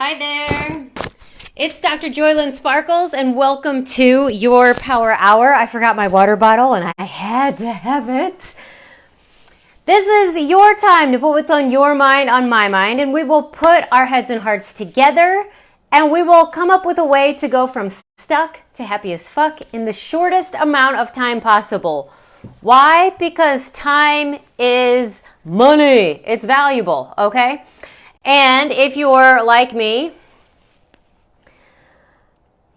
Hi there. It's Dr. JOYLYN Sparkles and welcome to your Power Hour. I forgot my water bottle and I had to have it. This is your time to put what's on your mind on my mind, and we will put our heads and hearts together and we will come up with a way to go from stuck to happy as fuck in the shortest amount of time possible. Why? Because time is money. It's valuable, okay? And if you're like me,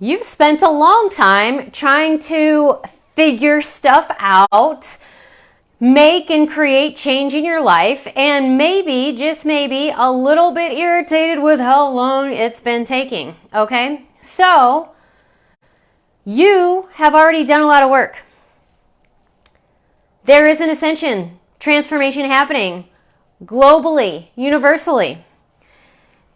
you've spent a long time trying to figure stuff out, make and create change in your life, and maybe, just maybe, a little bit irritated with how long it's been taking, okay? So, you have already done a lot of work. There is an ascension, transformation happening globally, universally.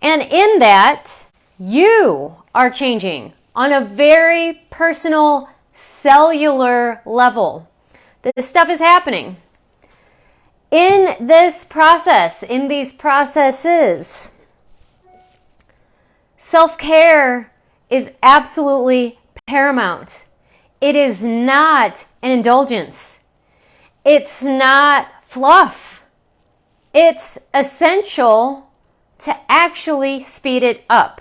And in that, you are changing on a very personal, cellular level. This stuff is happening. In this process, in these processes, self-care is absolutely paramount. It is not an indulgence. It's not fluff. It's essential to actually speed it up.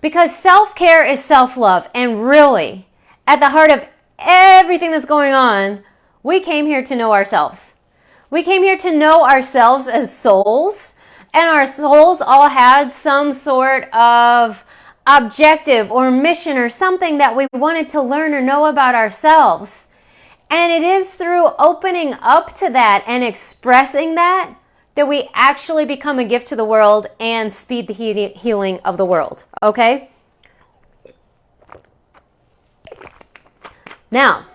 Because self-care is self-love, and really, at the heart of everything that's going on, we came here to know ourselves. We came here to know ourselves as souls, and our souls all had some sort of objective or mission or something that we wanted to learn or know about ourselves. And it is through opening up to that and expressing that we actually become a gift to the world and speed the healing of the world, okay? Now,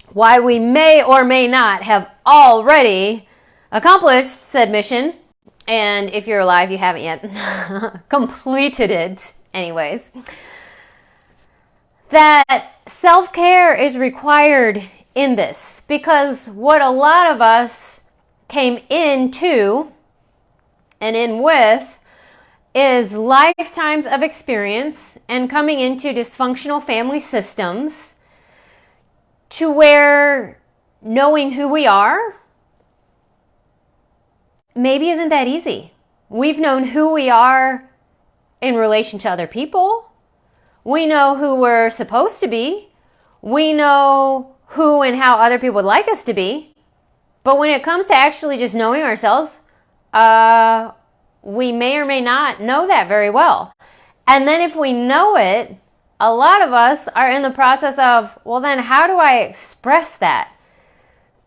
why we may or may not have already accomplished said mission, and if you're alive, you haven't yet completed it anyways, that self-care is required in this, because what a lot of us came into and in with is lifetimes of experience and coming into dysfunctional family systems to where knowing who we are maybe isn't that easy. We've known who we are in relation to other people. We know who we're supposed to be. We know who and how other people would like us to be. But when it comes to actually just knowing ourselves, we may or may not know that very well. And then if we know it, a lot of us are in the process of, well, then how do I express that?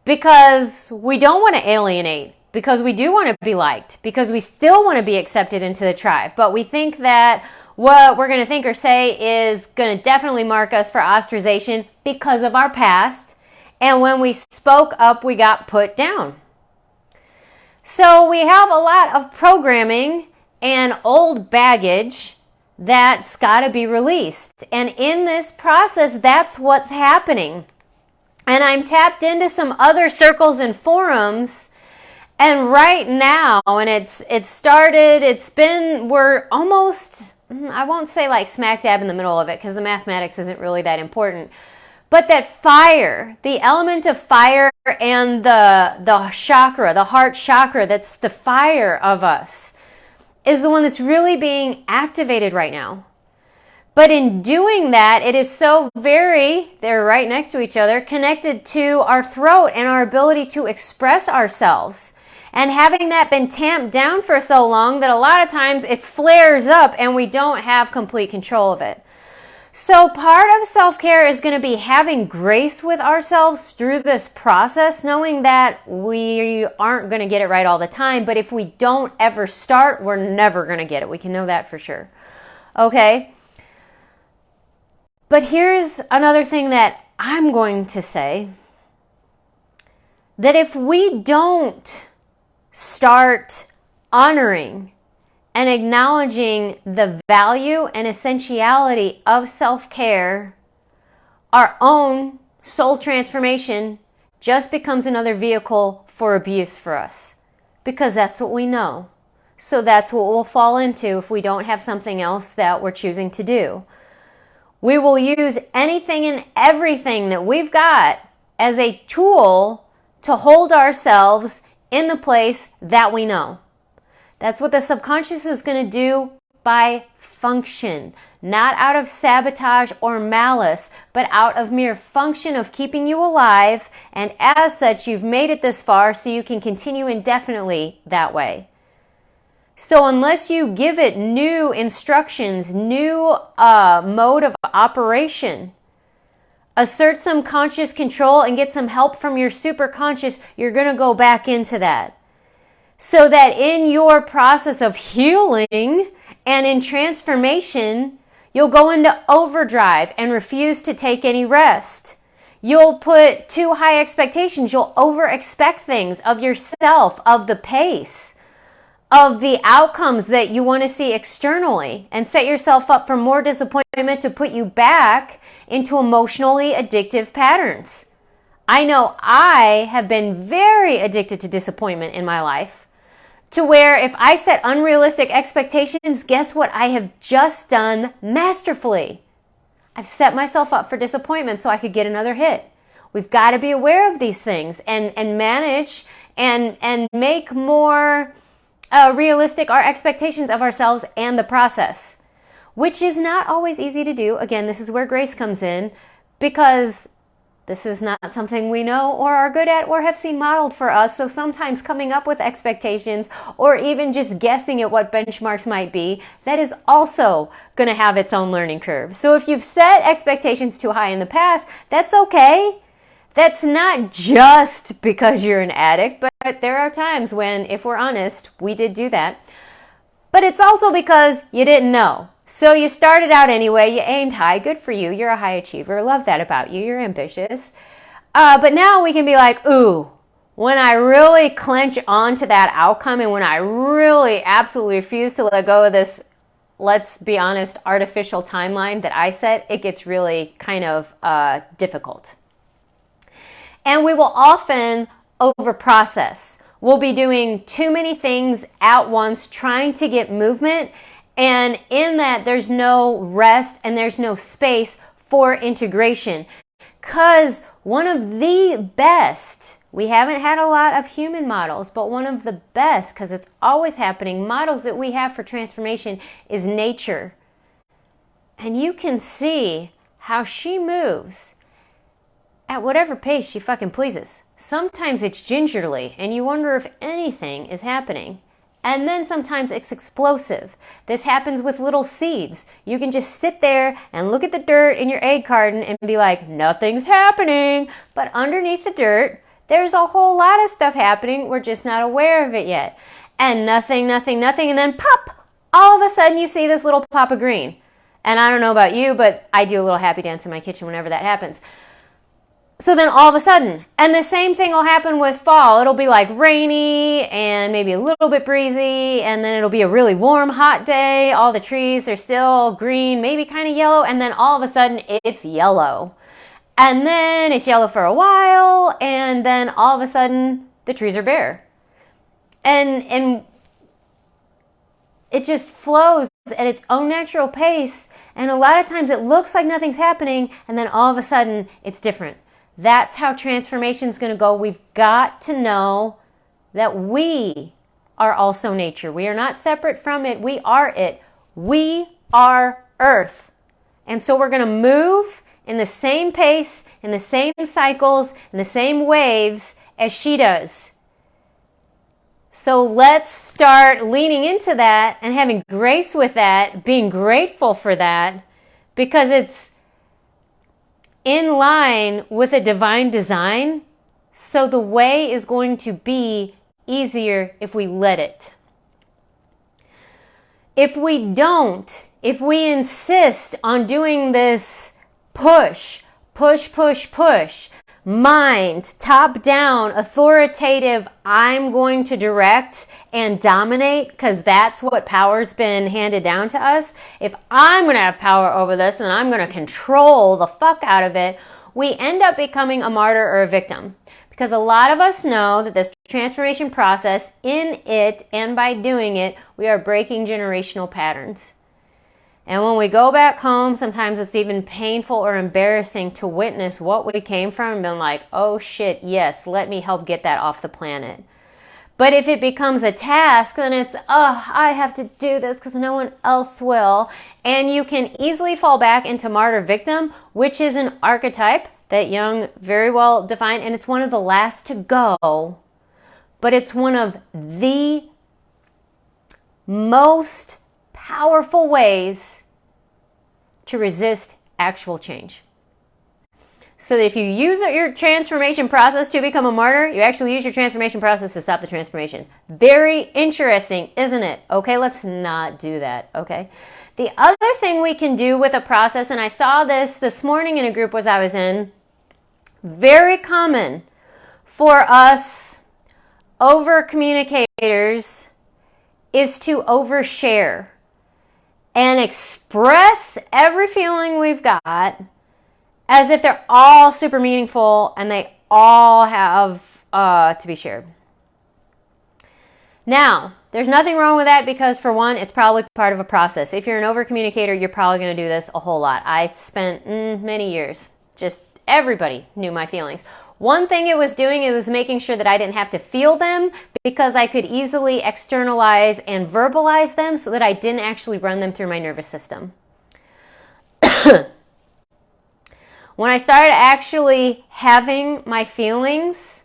Because we don't want to alienate, because we do want to be liked, because we still want to be accepted into the tribe. But we think that what we're going to think or say is going to definitely mark us for ostracization because of our past. And when we spoke up, we got put down. So we have a lot of programming and old baggage that's got to be released. And in this process, that's what's happening. And I'm tapped into some other circles and forums. And right now, and we're almost, I won't say like smack dab in the middle of it because the mathematics isn't really that important. But that fire, the element of fire and the chakra, the heart chakra, that's the fire of us, is the one that's really being activated right now. But in doing that, it is so they're right next to each other, connected to our throat and our ability to express ourselves. And having that been tamped down for so long that a lot of times it flares up and we don't have complete control of it. So part of self-care is going to be having grace with ourselves through this process, knowing that we aren't going to get it right all the time. But if we don't ever start, we're never going to get it. We can know that for sure. Okay? But here's another thing that I'm going to say. That if we don't start honoring and acknowledging the value and essentiality of self-care, our own soul transformation just becomes another vehicle for abuse for us. Because that's what we know. So that's what we'll fall into if we don't have something else that we're choosing to do. We will use anything and everything that we've got as a tool to hold ourselves in the place that we know. That's what the subconscious is going to do by function, not out of sabotage or malice, but out of mere function of keeping you alive, and as such, you've made it this far so you can continue indefinitely that way. So unless you give it new instructions, new mode of operation, assert some conscious control and get some help from your superconscious, you're going to go back into that. So that in your process of healing and in transformation, you'll go into overdrive and refuse to take any rest. You'll put too high expectations. You'll over-expect things of yourself, of the pace, of the outcomes that you want to see externally, and set yourself up for more disappointment to put you back into emotionally addictive patterns. I know I have been very addicted to disappointment in my life, to where if I set unrealistic expectations, guess what I have just done masterfully? I've set myself up for disappointment so I could get another hit. We've got to be aware of these things and manage and make more realistic our expectations of ourselves and the process, which is not always easy to do. Again, this is where grace comes in, because this is not something we know or are good at or have seen modeled for us. So sometimes coming up with expectations or even just guessing at what benchmarks might be, that is also going to have its own learning curve. So if you've set expectations too high in the past, that's okay. That's not just because you're an addict, but there are times when, if we're honest, we did do that. But it's also because you didn't know. So you started out anyway, you aimed high, good for you, you're a high achiever, love that about you, you're ambitious. But now we can be like, ooh, when I really clench onto that outcome and when I really absolutely refuse to let go of this, let's be honest, artificial timeline that I set, it gets really kind of difficult. And we will often overprocess. We'll be doing too many things at once, trying to get movement. And in that, there's no rest and there's no space for integration. Because one of the best, we haven't had a lot of human models, but one of the best, because it's always happening, models that we have for transformation is nature. And you can see how she moves at whatever pace she fucking pleases. Sometimes it's gingerly, and you wonder if anything is happening. And then sometimes it's explosive. This happens with little seeds. You can just sit there and look at the dirt in your egg carton and be like, nothing's happening. But underneath the dirt, there's a whole lot of stuff happening. We're just not aware of it yet. And nothing. And then pop! All of a sudden you see this little pop of green. And I don't know about you, but I do a little happy dance in my kitchen whenever that happens. So then all of a sudden, and the same thing will happen with fall. It'll be like rainy and maybe a little bit breezy, and then it'll be a really warm, hot day. All the trees, they're still green, maybe kind of yellow, and then all of a sudden it's yellow. And then it's yellow for a while, and then all of a sudden the trees are bare. And it just flows at its own natural pace, and a lot of times it looks like nothing's happening, and then all of a sudden it's different. That's how transformation is going to go. We've got to know that we are also nature. We are not separate from it. We are it. We are Earth. And so we're going to move in the same pace, in the same cycles, in the same waves as she does. So let's start leaning into that and having grace with that, being grateful for that, because it's in line with a divine design, so the way is going to be easier if we let it. If we don't, if we insist on doing this push, mind, top down, authoritative, I'm going to direct and dominate because that's what power's been handed down to us. If I'm going to have power over this and I'm going to control the fuck out of it, we end up becoming a martyr or a victim. Because a lot of us know that this transformation process, in it and by doing it, we are breaking generational patterns. And when we go back home, sometimes it's even painful or embarrassing to witness what we came from and been like, oh shit, yes, let me help get that off the planet. But if it becomes a task, then it's, oh, I have to do this because no one else will. And you can easily fall back into martyr victim, which is an archetype that Jung very well defined, and it's one of the last to go, but it's one of the most powerful ways to resist actual change. So that if you use your transformation process to become a martyr, you actually use your transformation process to stop the transformation. Very interesting, isn't it? Okay, let's not do that, okay? The other thing we can do with a process, and I saw this morning in a group I was in, very common for us over communicators is to overshare and express every feeling we've got as if they're all super meaningful and they all have to be shared. Now, there's nothing wrong with that because, for one, it's probably part of a process. If you're an over communicator, you're probably going to do this a whole lot. I spent many years just everybody knew my feelings. One thing it was doing, it was making sure that I didn't have to feel them because I could easily externalize and verbalize them so that I didn't actually run them through my nervous system. When I started actually having my feelings,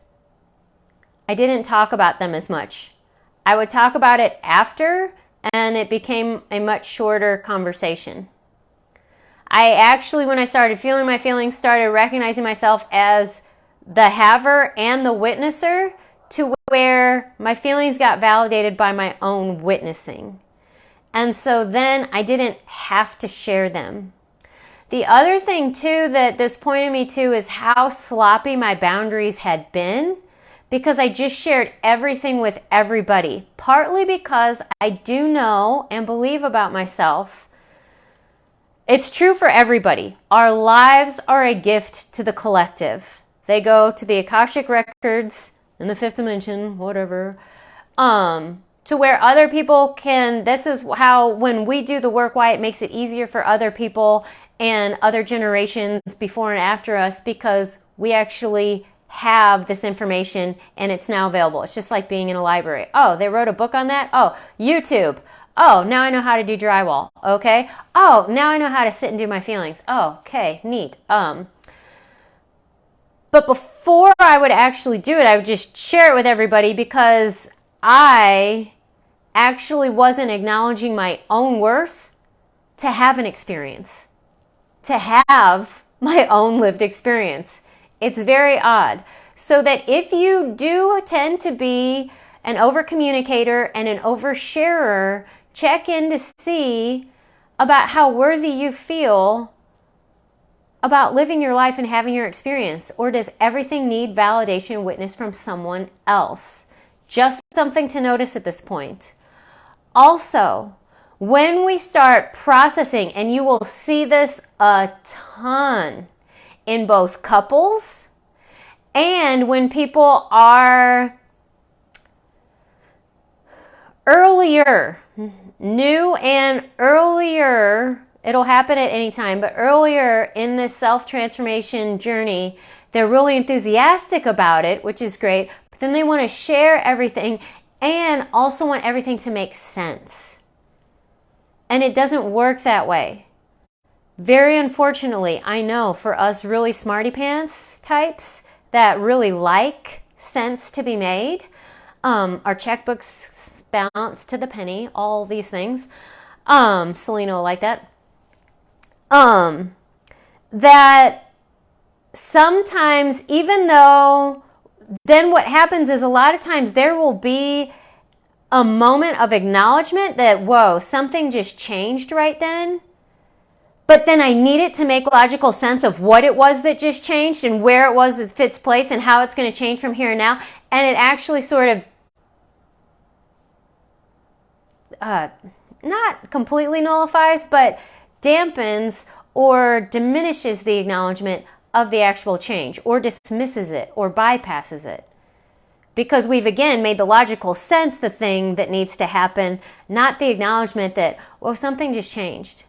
I didn't talk about them as much. I would talk about it after, and it became a much shorter conversation. I actually, when I started feeling my feelings, started recognizing myself as the haver and the witnesser, to where my feelings got validated by my own witnessing. And so then I didn't have to share them. The other thing too that this pointed me to is how sloppy my boundaries had been, because I just shared everything with everybody, partly because I do know and believe about myself. It's true for everybody. Our lives are a gift to the collective. They go to the Akashic records in the fifth dimension, whatever, to where other people can, this is how, when we do the work, why it makes it easier for other people and other generations before and after us, because we actually have this information and it's now available. It's just like being in a library. Oh, they wrote a book on that? Oh, YouTube. Oh, now I know how to do drywall. Okay. Oh, now I know how to sit and do my feelings. Oh, okay, neat. But before I would actually do it, I would just share it with everybody because I actually wasn't acknowledging my own worth to have an experience, to have my own lived experience. It's very odd. So that if you do tend to be an over-communicator and an oversharer, check in to see about how worthy you feel about living your life and having your experience. Or does everything need validation and witness from someone else? Just something to notice at this point. Also, when we start processing, and you will see this a ton in both couples and when people are earlier, new and earlier, it'll happen at any time, but earlier in this self-transformation journey, they're really enthusiastic about it, which is great, but then they want to share everything and also want everything to make sense. And it doesn't work that way. Very unfortunately, I know for us really smarty pants types that really like sense to be made, our checkbooks balance to the penny, all these things. Selena will like that. That sometimes, even though, then what happens is a lot of times there will be a moment of acknowledgement that, whoa, something just changed right then. But then I need it to make logical sense of what it was that just changed and where it was that fits place and how it's going to change from here and now. And it actually sort of, not completely nullifies, but dampens or diminishes the acknowledgement of the actual change or dismisses it or bypasses it. Because we've, again, made the logical sense the thing that needs to happen, not the acknowledgement that, well, something just changed.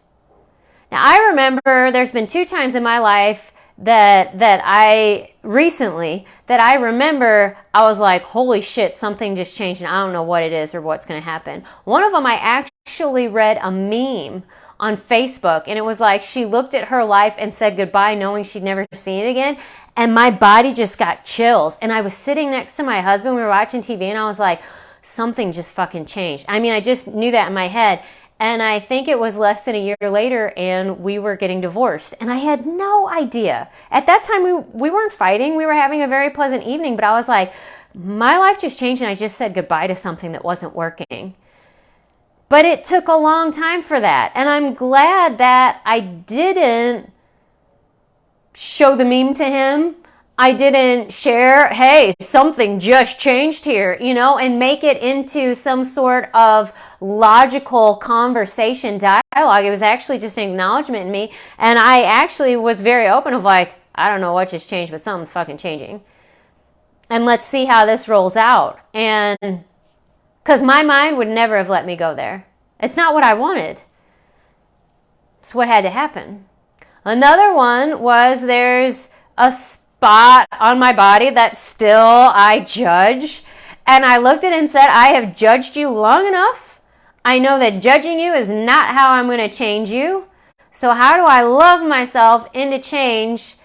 Now, I remember there's been 2 times in my life that I remember I was like, holy shit, something just changed and I don't know what it is or what's going to happen. One of them, I actually read a meme on Facebook, and it was like she looked at her life and said goodbye knowing she'd never see it again, and my body just got chills. And I was sitting next to my husband, we were watching TV, and I was like, something just fucking changed. I mean, I just knew that in my head. And I think it was less than a year later, and we were getting divorced. And I had no idea. At that time, we weren't fighting. We were having a very pleasant evening. But I was like, my life just changed, and I just said goodbye to something that wasn't working. But it took a long time for that. And I'm glad that I didn't show the meme to him. I didn't share, hey, something just changed here, and make it into some sort of logical conversation, dialogue. It was actually just an acknowledgement in me. And I actually was very open of like, I don't know what just changed, but something's fucking changing. And let's see how this rolls out. And because my mind would never have let me go there. It's not what I wanted. It's what had to happen. Another one was there's a spot on my body that still I judge. And I looked at it and said, I have judged you long enough. I know that judging you is not how I'm going to change you. So how do I love myself into change?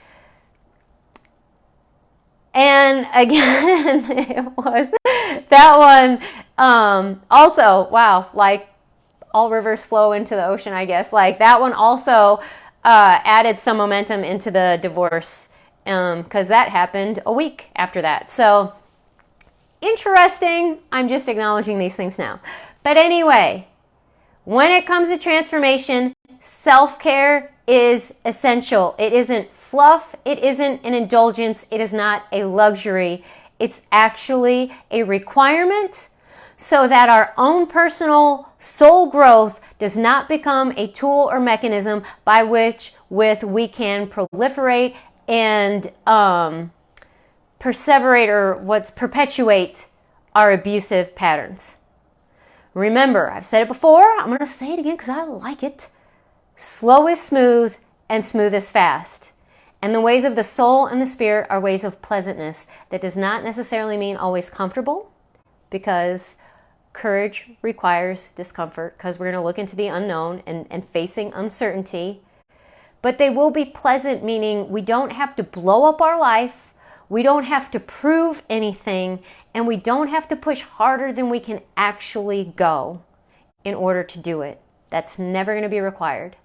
And again, it was that one. Also, wow, like all rivers flow into the ocean, I guess. Like that one also added some momentum into the divorce because that happened a week after that. So interesting. I'm just acknowledging these things now. But anyway, when it comes to transformation, self-care is essential. It isn't fluff. It isn't an indulgence. It is not a luxury. It's actually a requirement so that our own personal soul growth does not become a tool or mechanism by which we can proliferate and perseverate or perpetuate our abusive patterns. Remember, I've said it before. I'm going to say it again because I like it. Slow is smooth and smooth is fast. And the ways of the soul and the spirit are ways of pleasantness. That does not necessarily mean always comfortable, because courage requires discomfort, because we're going to look into the unknown and facing uncertainty. But they will be pleasant, meaning we don't have to blow up our life. We don't have to prove anything, and we don't have to push harder than we can actually go in order to do it. That's never going to be required.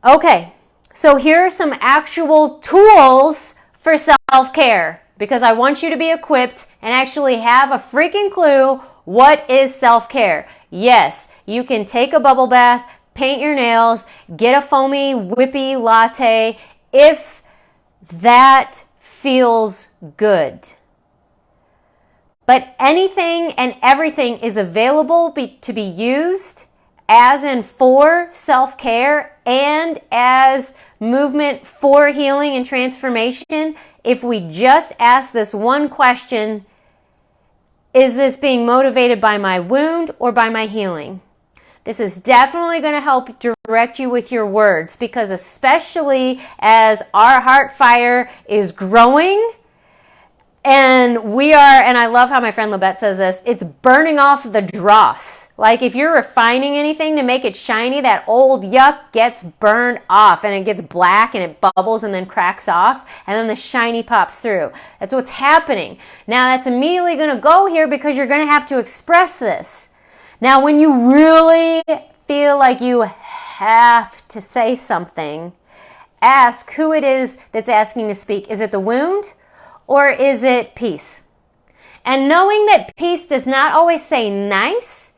Okay, so here are some actual tools for self-care, because I want you to be equipped and actually have a freaking clue what is self-care. Yes, you can take a bubble bath, paint your nails, get a foamy whippy latte if that feels good. But anything and everything is available to be used as in for self-care and as movement for healing and transformation if we just ask this one question: is this being motivated by my wound or by my healing? This is definitely going to help direct you with your words, because especially as our heart fire is growing, and I love how my friend Libet says this, it's burning off the dross. Like if you're refining anything to make it shiny, that old yuck gets burned off and it gets black and it bubbles and then cracks off, and then the shiny pops through. That's what's happening. Now that's immediately going to go here because you're going to have to express this. Now when you really feel like you have to say something, ask who it is that's asking to speak. Is it the wound? Or is it peace? And knowing that peace does not always say nice,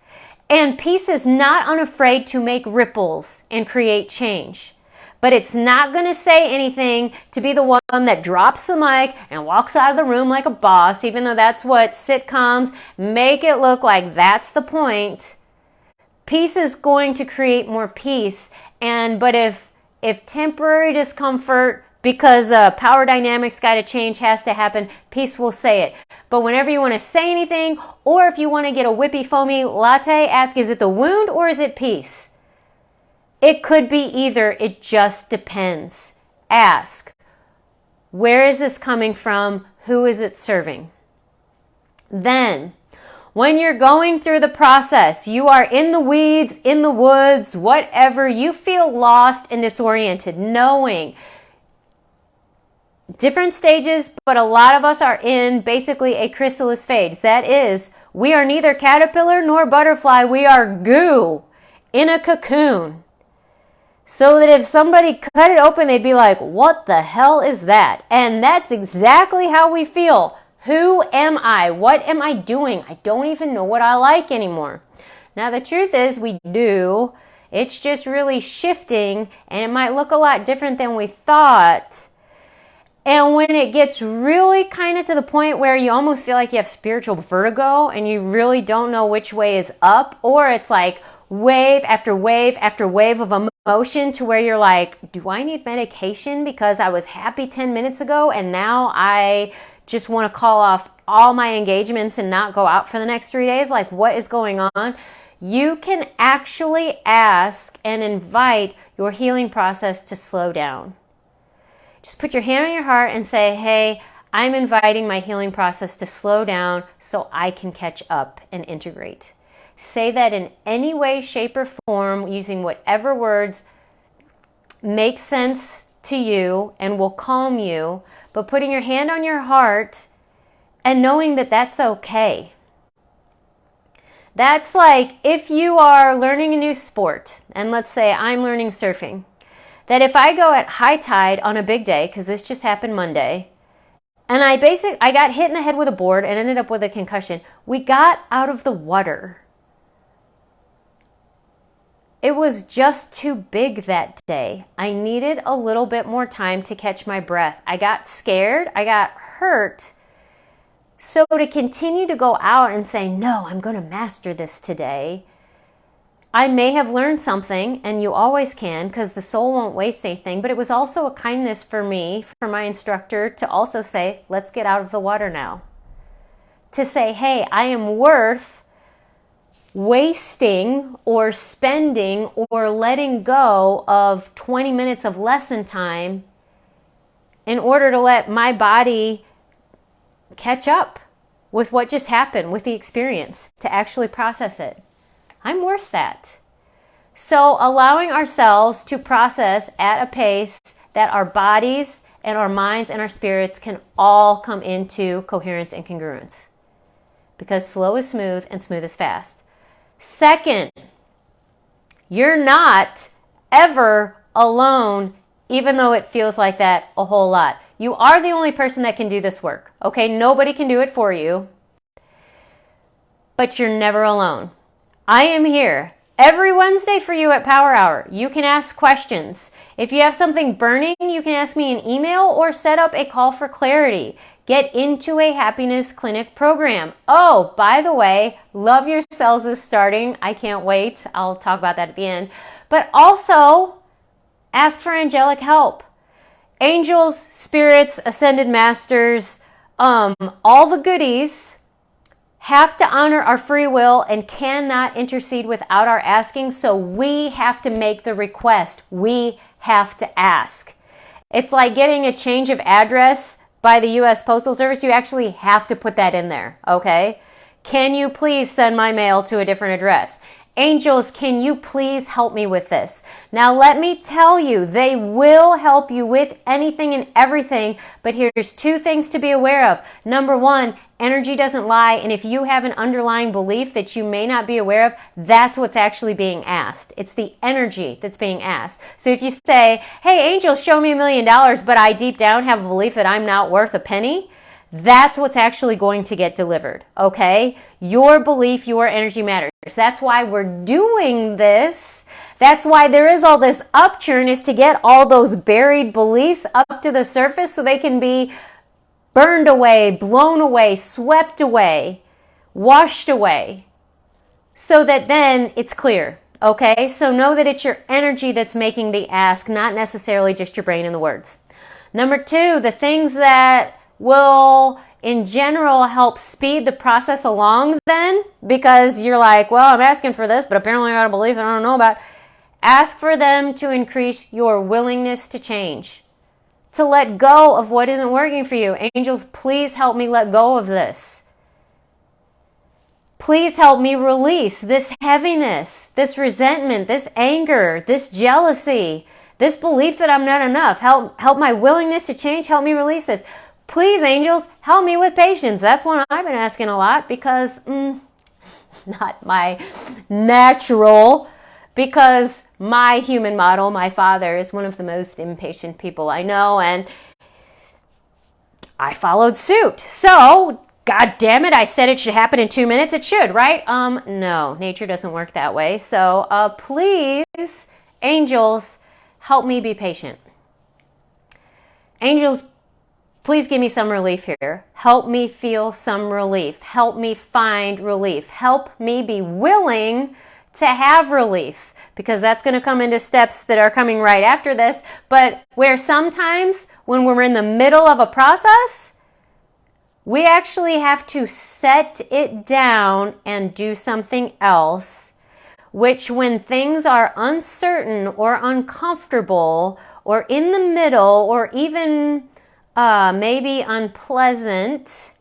and peace is not unafraid to make ripples and create change. But it's not going to say anything to be the one that drops the mic and walks out of the room like a boss, even though that's what sitcoms make it look like that's the point. Peace is going to create more peace. But if if temporary discomfort because power dynamics got to change has to happen, peace will say it. But whenever you want to say anything, or if you want to get a whippy foamy latte, ask, is it the wound or is it peace? It could be either. It just depends. Ask, where is this coming from? Who is it serving? Then, when you're going through the process, you are in the weeds, in the woods, whatever, you feel lost and disoriented, knowing different stages, but a lot of us are in basically a chrysalis phase. That is, we are neither caterpillar nor butterfly. We are goo in a cocoon. So that if somebody cut it open, they'd be like, what the hell is that? And that's exactly how we feel. Who am I? What am I doing? I don't even know what I like anymore. Now, the truth is we do. It's just really shifting, and it might look a lot different than we thought. And when it gets really kind of to the point where you almost feel like you have spiritual vertigo and you really don't know which way is up, or it's like wave after wave after wave of emotion to where you're like, do I need medication because I was happy 10 minutes ago and now I just want to call off all my engagements and not go out for the next 3 days? Like, what is going on? You can actually ask and invite your healing process to slow down. Just put your hand on your heart and say, hey, I'm inviting my healing process to slow down so I can catch up and integrate. Say that in any way, shape, or form, using whatever words make sense to you and will calm you, but putting your hand on your heart and knowing that that's okay. That's like if you are learning a new sport, and let's say I'm learning surfing, that if I go at high tide on a big day, because this just happened Monday, and I got hit in the head with a board and ended up with a concussion, we got out of the water. It was just too big that day. I needed a little bit more time to catch my breath. I got scared. I got hurt. So to continue to go out and say, no, I'm going to master this today, I may have learned something, and you always can because the soul won't waste anything, but it was also a kindness for me, for my instructor, to also say, let's get out of the water now. To say, hey, I am worth wasting or spending or letting go of 20 minutes of lesson time in order to let my body catch up with what just happened, with the experience, to actually process it. I'm worth that. So allowing ourselves to process at a pace that our bodies and our minds and our spirits can all come into coherence and congruence. Because slow is smooth and smooth is fast. Second, you're not ever alone, even though it feels like that a whole lot. You are the only person that can do this work. Okay, nobody can do it for you. But you're never alone. I am here every Wednesday for you at Power Hour. You can ask questions. If you have something burning, you can ask me an email or set up a call for clarity. Get into a happiness clinic program. Oh, by the way, Love Your Cells is starting. I can't wait. I'll talk about that at the end. But also, ask for angelic help. Angels, spirits, ascended masters, all the goodies have to honor our free will and cannot intercede without our asking, so we have to make the request. We have to ask. It's like getting a change of address by the U.S. Postal Service. You actually have to put that in there, okay? Can you please send my mail to a different address? Angels, can you please help me with this? Now, let me tell you, they will help you with anything and everything, but here's two things to be aware of. Number one, energy doesn't lie, and if you have an underlying belief that you may not be aware of, that's what's actually being asked. It's the energy that's being asked. So if you say, hey, angels, show me $1 million, but I deep down have a belief that I'm not worth a penny, that's what's actually going to get delivered, okay? Your belief, your energy matters. That's why we're doing this. That's why there is all this upturn, is to get all those buried beliefs up to the surface so they can be burned away, blown away, swept away, washed away, so that then it's clear. Okay, so know that it's your energy that's making the ask, not necessarily just your brain and the words. Number 2, the things that will in general help speed the process along then, because you're like, well, I'm asking for this, but apparently I got a belief that I don't know about. Ask for them to increase your willingness to change, to let go of what isn't working for you. Angels, please help me let go of this. Please help me release this heaviness, this resentment, this anger, this jealousy, this belief that I'm not enough. Help my willingness to change. Help me release this. Please, angels, help me with patience. That's one I've been asking a lot because not my natural, because my human model, my father, is one of the most impatient people I know, and I followed suit. So, God damn it, I said it should happen in 2 minutes. It should, right? No, nature doesn't work that way. So, please, angels, help me be patient. Angels, please give me some relief here. Help me feel some relief. Help me find relief. Help me be willing to have relief, because that's going to come into steps that are coming right after this. But where sometimes when we're in the middle of a process, we actually have to set it down and do something else, which when things are uncertain or uncomfortable or in the middle or even maybe unpleasant,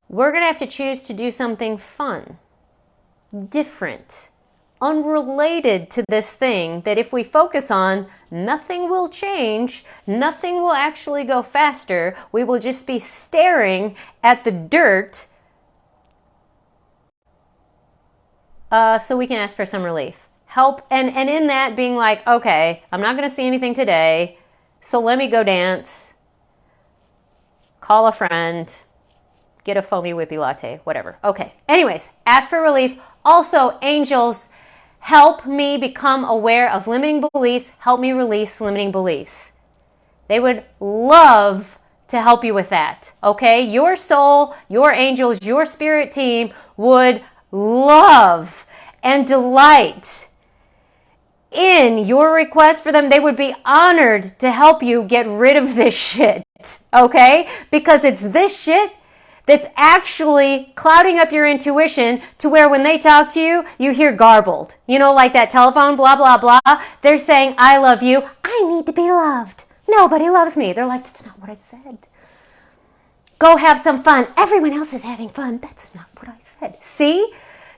we're going to have to choose to do something fun, different, unrelated to this thing that if we focus on, nothing will change, nothing will actually go faster. We will just be staring at the dirt, so we can ask for some relief. Help, and in that being like, okay, I'm not going to see anything today, so let me go dance, call a friend, get a foamy whippy latte, whatever. Okay, anyways, ask for relief. Also, angels, help me become aware of limiting beliefs. Help me release limiting beliefs. They would love to help you with that, okay? Your soul, your angels, your spirit team would love and delight in your request for them. They would be honored to help you get rid of this shit, okay? Because it's this shit that's actually clouding up your intuition to where when they talk to you, you hear garbled. You know, like that telephone, blah, blah, blah. They're saying, I love you. I need to be loved. Nobody loves me. They're like, that's not what I said. Go have some fun. Everyone else is having fun. That's not what I said. See?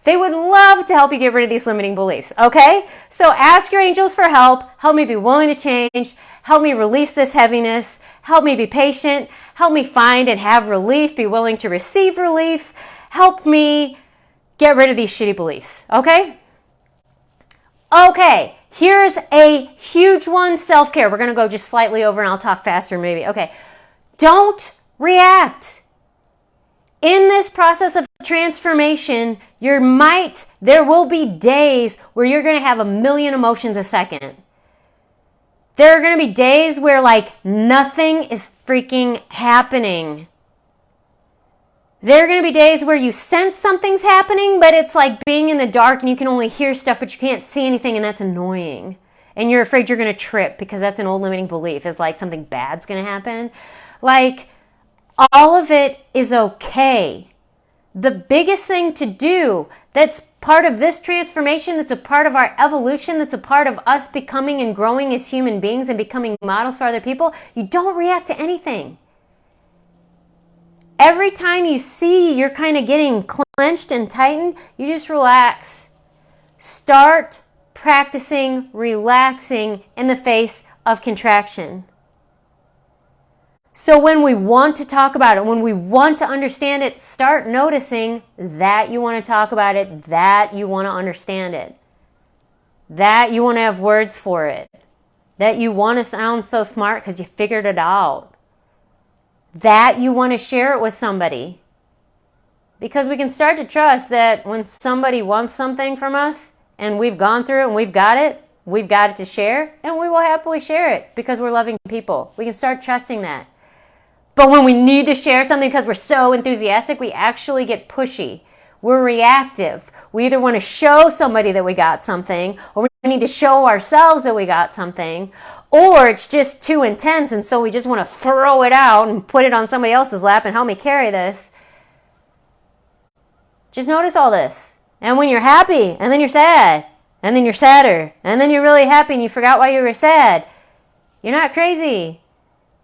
They would love to help you get rid of these limiting beliefs, okay? So ask your angels for help. Help me be willing to change. Help me release this heaviness. Help me be patient. Help me find and have relief. Be willing to receive relief. Help me get rid of these shitty beliefs, okay? Okay, here's a huge one, self-care. We're going to go just slightly over and I'll talk faster maybe. Okay, don't react. In this process of transformation, there will be days where you're going to have a million emotions a second. There are going to be days where like nothing is freaking happening. There are going to be days where you sense something's happening, but it's like being in the dark and you can only hear stuff, but you can't see anything, and that's annoying. And you're afraid you're going to trip because that's an old limiting belief. It's like something bad's going to happen. Like, all of it is okay. The biggest thing to do that's part of this transformation, that's a part of our evolution, that's a part of us becoming and growing as human beings and becoming models for other people, you don't react to anything. Every time you see you're kind of getting clenched and tightened, you just relax. Start practicing relaxing in the face of contraction. So when we want to talk about it, when we want to understand it, start noticing that you want to talk about it, that you want to understand it, that you want to have words for it, that you want to sound so smart because you figured it out, that you want to share it with somebody. Because we can start to trust that when somebody wants something from us and we've gone through it and we've got it to share, and we will happily share it because we're loving people. We can start trusting that. But when we need to share something because we're so enthusiastic, we actually get pushy. We're reactive. We either want to show somebody that we got something, or we need to show ourselves that we got something, or it's just too intense and so we just want to throw it out and put it on somebody else's lap and help me carry this. Just notice all this. And when you're happy, and then you're sad, and then you're sadder, and then you're really happy and you forgot why you were sad, you're not crazy.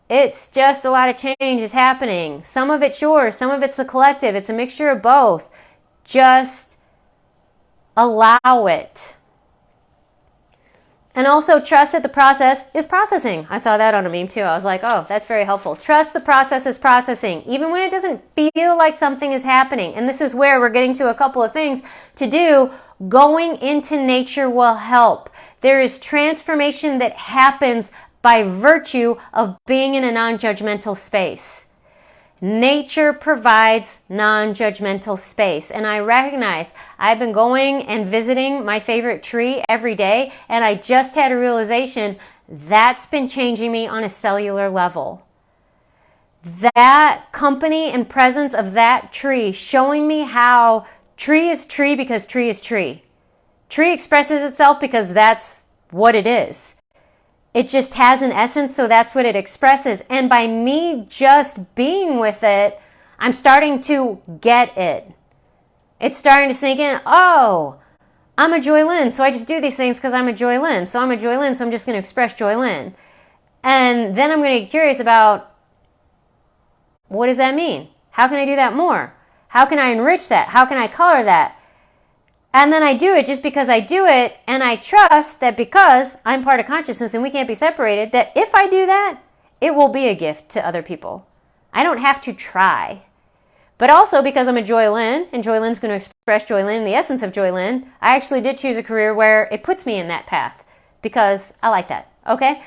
It's just a lot of change is happening. Some of it's yours, some of it's the collective. It's a mixture of both. Just allow it. And also trust that the process is processing. I saw that on a meme too. I was like, oh, that's very helpful. Trust the process is processing, even when it doesn't feel like something is happening. And this is where we're getting to a couple of things to do. Going into nature will help. There is transformation that happens by virtue of being in a non-judgmental space. Nature provides non-judgmental space. And I recognize I've been going and visiting my favorite tree every day, and I just had a realization that's been changing me on a cellular level. That company and presence of that tree showing me how tree is tree because tree is tree. Tree expresses itself because that's what it is. It just has an essence, so that's what it expresses. And by me just being with it, I'm starting to get it. It's starting to sink in. Oh, I'm a JOYLYN, so I just do these things because I'm a JOYLYN. So I'm a JOYLYN, so I'm just going to express JOYLYN. And then I'm going to get curious about, what does that mean? How can I do that more? How can I enrich that? How can I color that? And then I do it just because I do it, and I trust that because I'm part of consciousness and we can't be separated, that if I do that, it will be a gift to other people. I don't have to try. But also because I'm a JOYLYN, and JOYLYN's going to express JOYLYN, the essence of JOYLYN, I actually did choose a career where it puts me in that path because I like that, okay?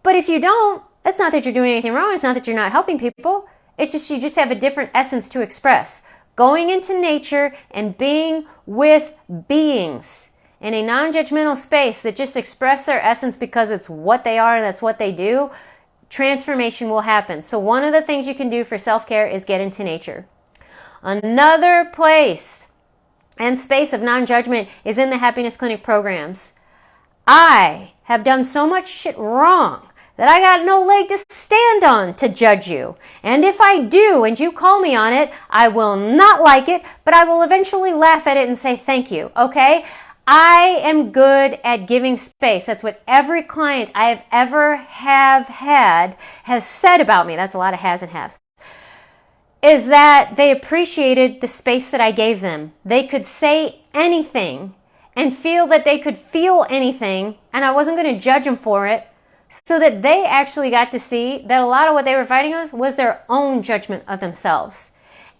But if you don't, it's not that you're doing anything wrong. It's not that you're not helping people. It's just you just have a different essence to express. Going into nature and being with beings in a non-judgmental space that just express their essence because it's what they are and that's what they do, transformation will happen. So one of the things you can do for self-care is get into nature. Another place and space of non-judgment is in the Happiness Clinic programs. I have done so much shit wrong that I got no leg to stand on to judge you. And if I do and you call me on it, I will not like it, but I will eventually laugh at it and say thank you, okay? I am good at giving space. That's what every client I have ever had has said about me. That's a lot of has and haves. Is that they appreciated the space that I gave them. They could say anything and feel that they could feel anything, and I wasn't going to judge them for it. So that they actually got to see that a lot of what they were fighting was their own judgment of themselves.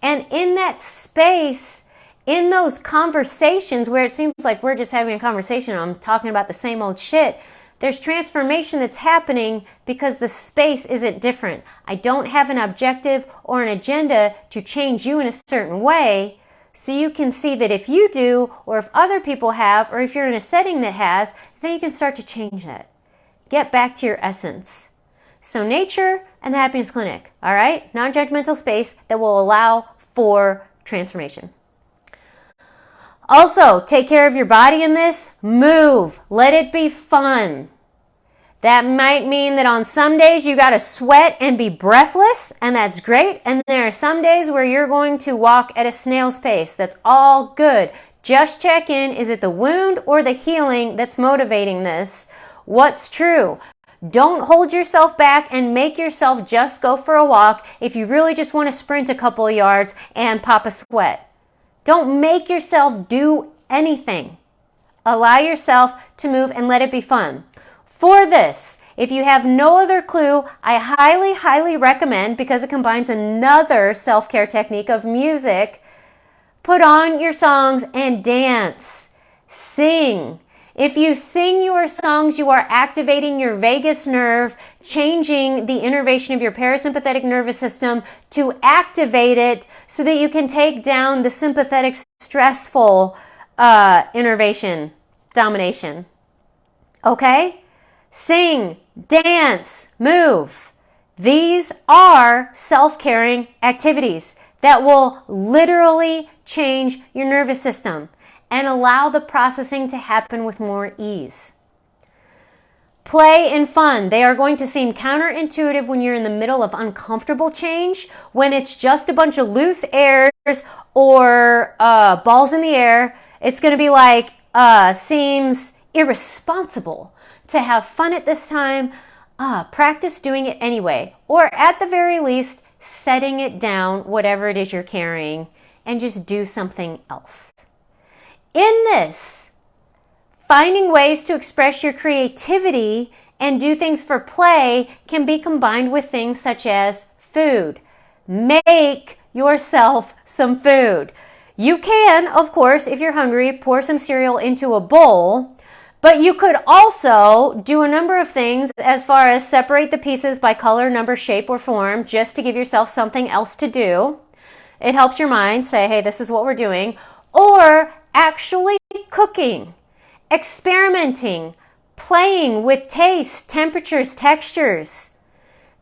And in that space, in those conversations where it seems like we're just having a conversation and I'm talking about the same old shit, there's transformation that's happening because the space isn't different. I don't have an objective or an agenda to change you in a certain way. So you can see that if you do, or if other people have, or if you're in a setting that has, then you can start to change that. Get back to your essence. So nature and the Happiness Clinic, all right? Non-judgmental space that will allow for transformation. Also, take care of your body in this. Move. Let it be fun. That might mean that on some days you got to sweat and be breathless, and that's great. And there are some days where you're going to walk at a snail's pace. That's all good. Just check in. Is it the wound or the healing that's motivating this? What's true? Don't hold yourself back and make yourself just go for a walk if you really just want to sprint a couple of yards and pop a sweat. Don't make yourself do anything. Allow yourself to move and let it be fun. For this, if you have no other clue, I highly, highly recommend, because it combines another self-care technique of music, put on your songs and dance. Sing. If you sing your songs, you are activating your vagus nerve, changing the innervation of your parasympathetic nervous system to activate it so that you can take down the sympathetic, stressful innervation domination. Okay? Sing, dance, move. These are self-caring activities that will literally change your nervous system and allow the processing to happen with more ease. Play and fun. They are going to seem counterintuitive when you're in the middle of uncomfortable change, when it's just a bunch of loose airs or balls in the air. It's going to be like, seems irresponsible to have fun at this time. Practice doing it anyway, or at the very least, setting it down, whatever it is you're carrying, and just do something else. In this, finding ways to express your creativity and do things for play can be combined with things such as food. Make yourself some food. You can, of course, if you're hungry, pour some cereal into a bowl, but you could also do a number of things as far as separate the pieces by color, number, shape, or form, just to give yourself something else to do. It helps your mind say, hey, this is what we're doing. Or actually cooking, experimenting, playing with taste, temperatures, textures.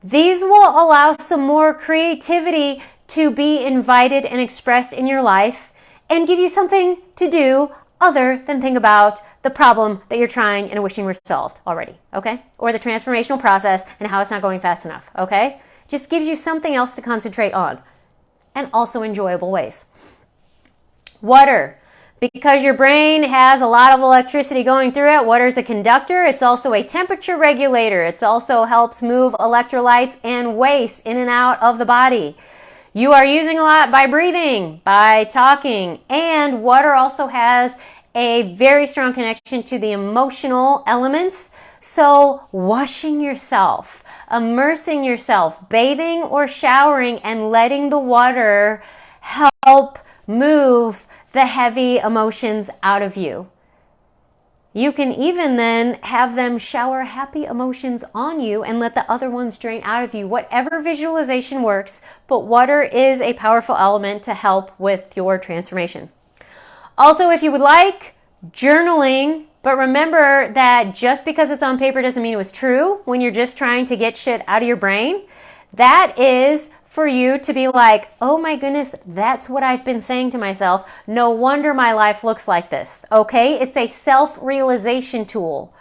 These will allow some more creativity to be invited and expressed in your life and give you something to do other than think about the problem that you're trying and wishing were solved already, okay? Or the transformational process and how it's not going fast enough, okay? Just gives you something else to concentrate on, and also enjoyable ways. Water. Because your brain has a lot of electricity going through it, water is a conductor. It's also a temperature regulator. It also helps move electrolytes and waste in and out of the body. You are using a lot by breathing, by talking, and water also has a very strong connection to the emotional elements. So washing yourself, immersing yourself, bathing or showering, and letting the water help move the heavy emotions out of you. You can even then have them shower happy emotions on you and let the other ones drain out of you. Whatever visualization works, but water is a powerful element to help with your transformation. Also, if you would like, journaling, but remember that just because it's on paper doesn't mean it was true when you're just trying to get shit out of your brain. That is for you to be like, oh my goodness, that's what I've been saying to myself. No wonder my life looks like this, okay? It's a self-realization tool.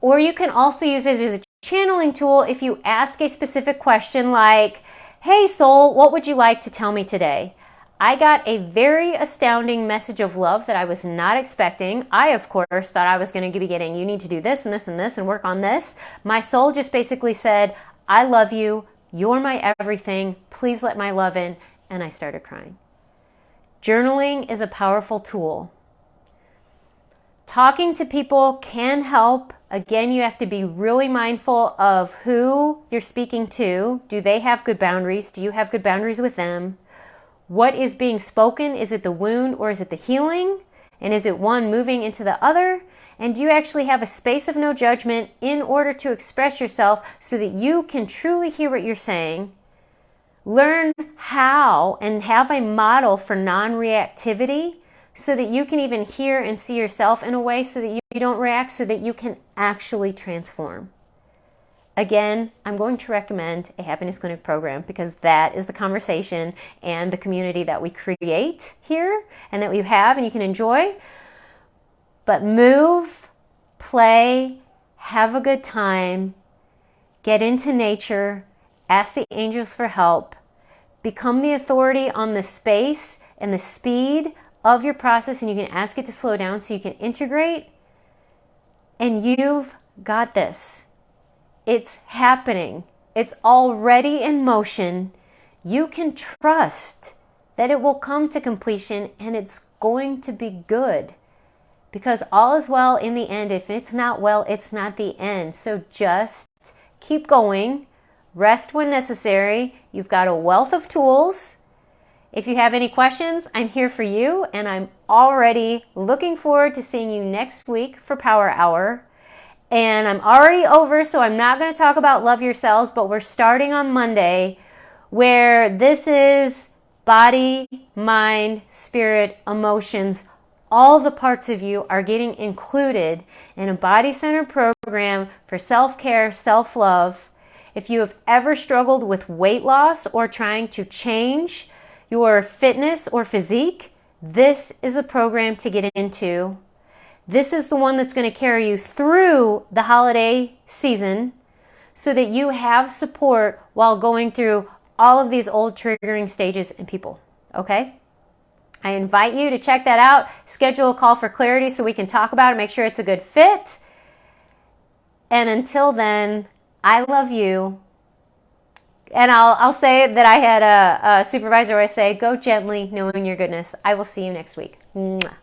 Or you can also use it as a channeling tool if you ask a specific question like, hey soul, what would you like to tell me today? I got a very astounding message of love that I was not expecting. I, of course, thought I was going to be getting, you need to do this and this and this and work on this. My soul just basically said, I love you. You're my everything. Please let my love in. And I started crying. Journaling is a powerful tool. Talking to people can help. Again, you have to be really mindful of who you're speaking to. Do they have good boundaries? Do you have good boundaries with them? What is being spoken? Is it the wound or is it the healing? And is it one moving into the other? And do you actually have a space of no judgment in order to express yourself so that you can truly hear what you're saying? Learn how and have a model for non-reactivity so that you can even hear and see yourself in a way so that you don't react, so that you can actually transform. Again, I'm going to recommend a happiness clinic program because that is the conversation and the community that we create here and that we have and you can enjoy. But move, play, have a good time, get into nature, ask the angels for help, become the authority on the space and the speed of your process, and you can ask it to slow down so you can integrate, and you've got this. It's happening. It's already in motion. You can trust that it will come to completion and it's going to be good. Because all is well in the end. If it's not well, it's not the end. So just keep going. Rest when necessary. You've got a wealth of tools. If you have any questions, I'm here for you. And I'm already looking forward to seeing you next week for Power Hour. And I'm already over, so I'm not going to talk about Love Yourselves, but we're starting on Monday, where this is body, mind, spirit, emotions. All the parts of you are getting included in a body-centered program for self-care, self-love. If you have ever struggled with weight loss or trying to change your fitness or physique, This is a program to get into. This is the one that's going to carry you through the holiday season so that you have support while going through all of these old triggering stages in people. Okay? I invite you to check that out. Schedule a call for clarity so we can talk about it, make sure it's a good fit. And until then, I love you. And I'll say that I had a supervisor always say, go gently, knowing your goodness. I will see you next week. Mwah.